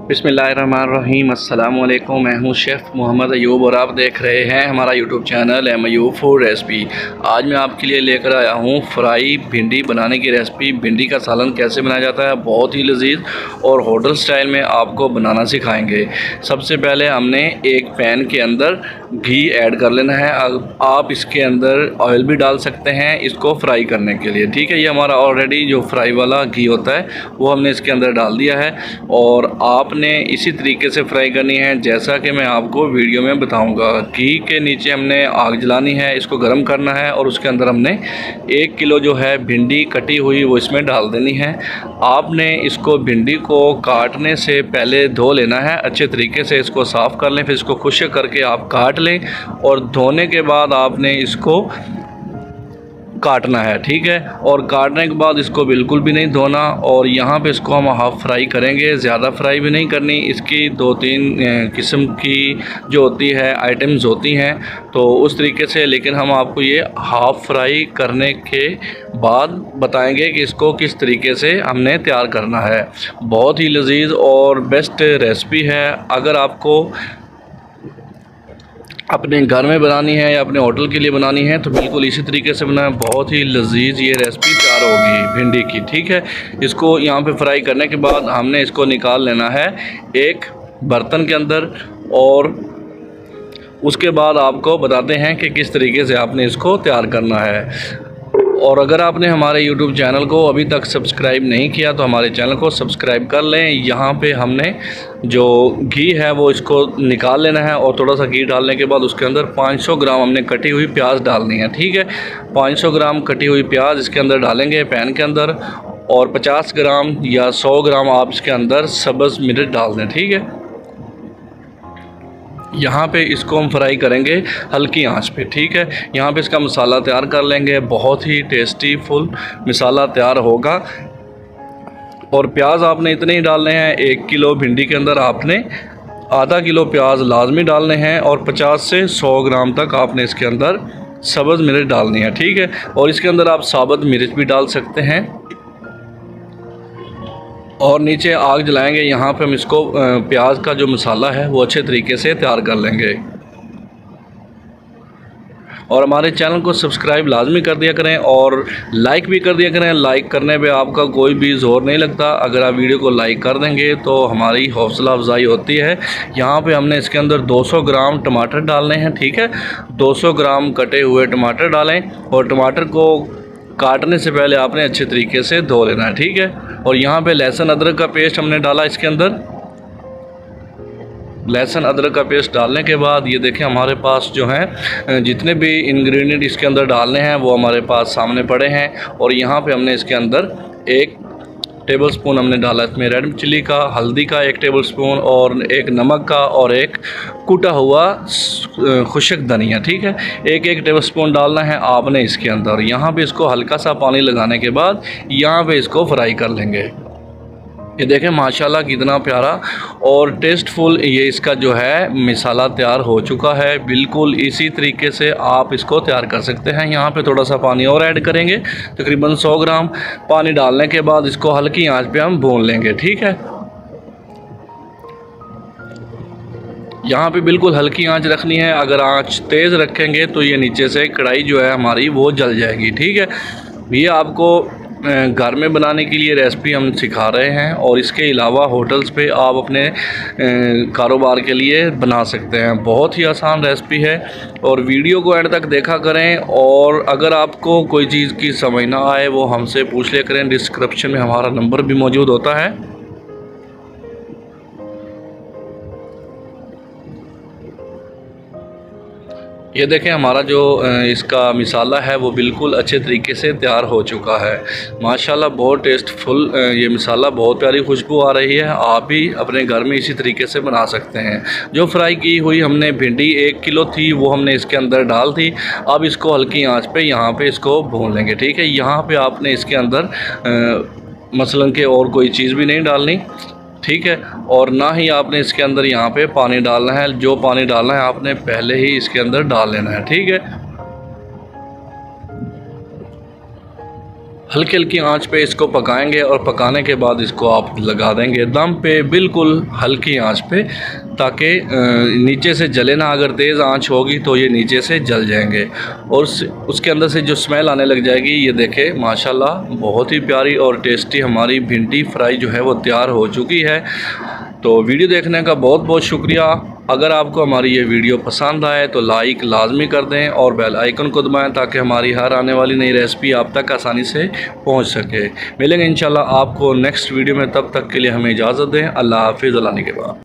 बिस्मिल्लाहिर्रहमानिर्रहीम। अस्सलाम वालेकुम। मैं हूं शेफ़ मोहम्मद अयूब और आप देख रहे हैं हमारा YouTube channel Ayub food recipe. आज मैं आपके लिए लेकर आया हूं फ्राई भिंडी बनाने की रेसिपी। भिंडी का सालन कैसे बनाया जाता है, बहुत ही लजीज और होटल स्टाइल में आपको बनाना सिखाएंगे। सबसे पहले हमने एक पैन के अंदर घी ऐड कर लेना है। आप इसके अंदर ऑयल भी डाल सकते हैं इसको फ्राई करने के लिए, ठीक है। ये हमारा ऑलरेडी जो फ्राई वाला घी होता है वो हमने इसके अंदर डाल दिया है और आपने इसी तरीके से फ्राई करनी है जैसा कि मैं आपको वीडियो में बताऊंगा। घी के नीचे हमने आग जलानी है, इसको गर्म करना है और उसके अंदर हमने 1 किलो जो है भिंडी कटी हुई वो इसमें डाल देनी है। आपने इसको भिंडी को काटने से पहले धो लेना है, अच्छे तरीके से इसको साफ़ कर लें, फिर इसको खुश्क करके आप काट लें और धोने के बाद आपने इसको काटना है, ठीक है। और काटने के बाद इसको बिल्कुल भी नहीं धोना और यहाँ पे इसको हम हाफ़ फ्राई करेंगे, ज़्यादा फ्राई भी नहीं करनी। इसकी 2-3 किस्म की जो होती है आइटम्स होती हैं तो उस तरीके से, लेकिन हम आपको ये हाफ़ फ्राई करने के बाद बताएंगे कि इसको किस तरीके से हमने तैयार करना है। बहुत ही लजीज और बेस्ट रेसिपी है। अगर आपको अपने घर में बनानी है या अपने होटल के लिए बनानी है तो बिल्कुल इसी तरीके से बनाएं, बहुत ही लजीज ये रेसिपी तैयार होगी भिंडी की, ठीक है। इसको यहाँ पे फ्राई करने के बाद हमने इसको निकाल लेना है एक बर्तन के अंदर और उसके बाद आपको बताते हैं कि किस तरीके से आपने इसको तैयार करना है। और अगर आपने हमारे YouTube चैनल को अभी तक सब्सक्राइब नहीं किया तो हमारे चैनल को सब्सक्राइब कर लें। यहाँ पे हमने जो घी है वो इसको निकाल लेना है और थोड़ा सा घी डालने के बाद उसके अंदर 500 ग्राम हमने कटी हुई प्याज डालनी है, ठीक है। 500 ग्राम कटी हुई प्याज इसके अंदर डालेंगे पैन के अंदर और 50 ग्राम या 100 ग्राम आप इसके अंदर सब्ज़ मिर्च डाल दें, ठीक है। यहाँ पे इसको हम फ्राई करेंगे हल्की आंच पे, ठीक है। यहाँ पे इसका मसाला तैयार कर लेंगे, बहुत ही टेस्टी फुल मसाला तैयार होगा। और प्याज आपने इतने ही डालने हैं, 1 किलो भिंडी के अंदर आपने आधा किलो प्याज लाजमी डालने हैं और 50 से 100 ग्राम तक आपने इसके अंदर सब्ज़ मिर्च डालनी है, ठीक है। और इसके अंदर आप साबुत मिर्च भी डाल सकते हैं और नीचे आग जलाएंगे। यहाँ पे हम इसको प्याज का जो मसाला है वो अच्छे तरीके से तैयार कर लेंगे। और हमारे चैनल को सब्सक्राइब लाजमी कर दिया करें और लाइक भी कर दिया करें। लाइक करने पे आपका कोई भी ज़ोर नहीं लगता, अगर आप वीडियो को लाइक कर देंगे तो हमारी हौसला अफजाई होती है। यहाँ पे हमने इसके अंदर 200 ग्राम टमाटर डालने हैं, ठीक है। 200 ग्राम कटे हुए टमाटर डालें और टमाटर को काटने से पहले आपने अच्छे तरीके से धो लेना है, ठीक है। और यहाँ पे लहसुन अदरक का पेस्ट हमने डाला इसके अंदर। लहसुन अदरक का पेस्ट डालने के बाद ये देखें हमारे पास जो है जितने भी इंग्रेडिएंट इसके अंदर डालने हैं वो हमारे पास सामने पड़े हैं। और यहाँ पे हमने इसके अंदर 1 टेबलस्पून हमने डाला इसमें रेड चिली का, हल्दी का 1 टेबलस्पून और 1 नमक का और 1 कूटा हुआ खुश्क धनिया, ठीक है। 1 टेबलस्पून डालना है आपने इसके अंदर। यहाँ पे इसको हल्का सा पानी लगाने के बाद यहाँ पे इसको फ्राई कर लेंगे। ये देखें माशाल्लाह कितना प्यारा और टेस्टफुल ये इसका जो है मसाला तैयार हो चुका है। बिल्कुल इसी तरीके से आप इसको तैयार कर सकते हैं। यहाँ पे थोड़ा सा पानी और ऐड करेंगे, तकरीबन 100 ग्राम पानी डालने के बाद इसको हल्की आंच पे हम भून लेंगे, ठीक है। यहाँ पे बिल्कुल हल्की आंच रखनी है, अगर आंच तेज़ रखेंगे तो ये नीचे से कढ़ाई जो है हमारी वो जल जाएगी, ठीक है। ये आपको घर में बनाने के लिए रेसिपी हम सिखा रहे हैं और इसके अलावा होटल्स पे आप अपने कारोबार के लिए बना सकते हैं। बहुत ही आसान रेसिपी है और वीडियो को एंड तक देखा करें। और अगर आपको कोई चीज़ की समझ ना आए वो हमसे पूछ लिया करें, डिस्क्रिप्शन में हमारा नंबर भी मौजूद होता है। ये देखें हमारा जो इसका मसाला है वो बिल्कुल अच्छे तरीके से तैयार हो चुका है। माशाल्लाह बहुत टेस्टफुल ये मसाला, बहुत प्यारी खुशबू आ रही है। आप भी अपने घर में इसी तरीके से बना सकते हैं। जो फ्राई की हुई हमने भिंडी 1 किलो थी वो हमने इसके अंदर डाल दी। अब इसको हल्की आंच पे यहाँ पे इसको भून लेंगे, ठीक है। यहाँ पे आपने इसके अंदर मसलन के और कोई चीज़ भी नहीं डालनी, ठीक है। और ना ही आपने इसके अंदर यहाँ पे पानी डालना है, जो पानी डालना है आपने पहले ही इसके अंदर डाल लेना है, ठीक है। हल्की हल्की आंच पे इसको पकाएंगे और पकाने के बाद इसको आप लगा देंगे दम पे, बिल्कुल हल्की आंच पे, ताकि नीचे से जले ना। अगर तेज़ आंच होगी तो ये नीचे से जल जाएंगे और उसके अंदर से जो स्मेल आने लग जाएगी। ये देखें माशाल्लाह बहुत ही प्यारी और टेस्टी हमारी भिंडी फ्राई जो है वो तैयार हो चुकी है। तो वीडियो देखने का बहुत बहुत शुक्रिया। अगर आपको हमारी ये वीडियो पसंद आए तो लाइक लाजमी कर दें और बेल आइकन को दबाएं ताकि हमारी हर आने वाली नई रेसिपी आप तक आसानी से पहुंच सके। मिलेंगे इंशाल्लाह आपको नेक्स्ट वीडियो में, तब तक के लिए हमें इजाज़त दें। अल्लाह हाफिज़। अल्लाह के बाद।